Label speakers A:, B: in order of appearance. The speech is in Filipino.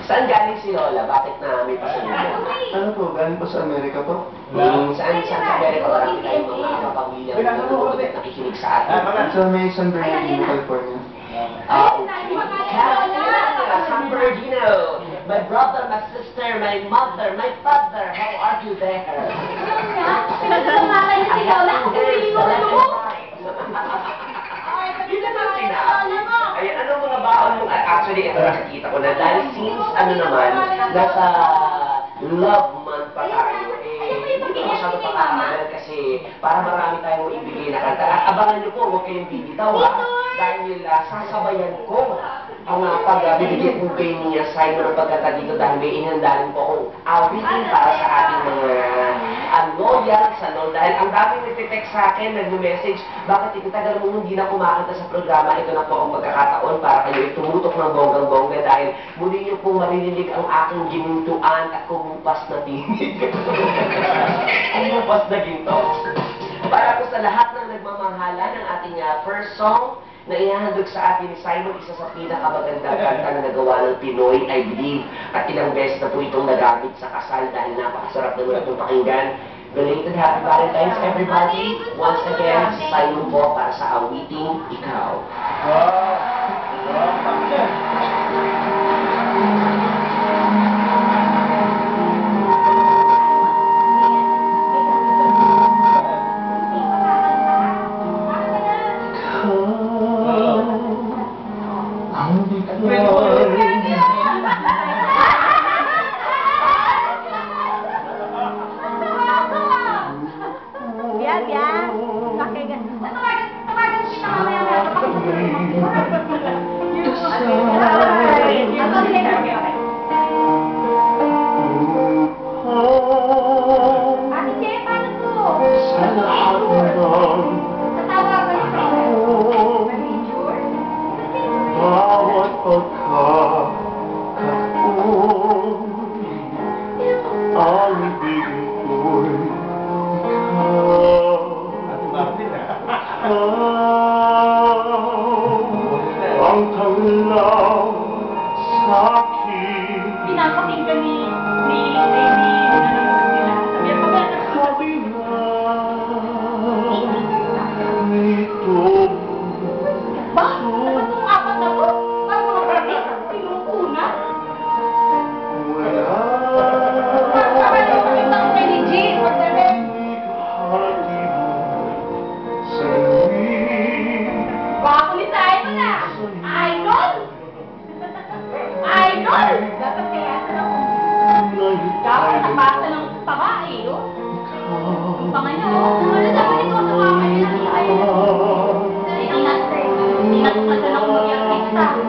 A: Saan galing si Lola? Bakit na may pasalubong?
B: Ano po? Galing po sa Amerika po?
A: Saan sa Amerika? Marami tayong mga kapamilya na nanonood at nakikinig sa atin.
B: Sa may San Bernardino, California.
A: Okay. San Bernardino. My brother, my sister, my mother, my father. How are you there?
C: Pinagsamalay na si Lola. Pumili mo na mo.
A: Ayan, anong mga baon mo? Actually, ito nakikita ko na dahil since ano naman, nasa love month pa tayo, hindi ko masyado pakakagal kasi para marami tayong ibigay na kanta. Abangan niyo po, huwag kayong bibitaw ha, dahil sasabayan ko ang pagbibigay kong kay ni Simon ng pagkata dito dahil may inhandalan po akong awitin para sa ating mga loyals, dahil ang daming nagtitext sa akin, nag-message, bakit tagal mo hindi na kumakanta sa programa, ito na po ang pagkakataon para kayo tumutok ng bonggang-bongga dahil muli niyo pong maririnig ang aking ginintuan at kumupas na tinig. Kumupas na ginto. Para po sa lahat ng nagmamahala ng ating first song, na ihahandog sa atin ni Simon, isa sa pinakamagandang kanta na nagawa ng Pinoy, I believe, at ilang beses na po itong nagamit sa kasal dahil napakasarap naman itong pakinggan. Belated Happy Valentine's, everybody! Once again, Simon po para sa awiting Ikaw.
B: Ang tanglaw sa akin.
C: Pinapakinggan ni Lady nila.
B: Sabi nga nito.
C: Ba? Dapat yung apat na to? Paano mga pinupuna?
B: Wala.
C: Sabi na pakintang kay ni Jean.
B: Hati mo sa luwin.
C: Pakulit tayo mo na. Idol! Idol! Dapat kaya sa dapat nakbasa ng babae, oh. Yung panga niya, oh. Ano dapat ito sa mga kanila? Ay, ang nasa. Hindi na kung ano lang mag-iartista.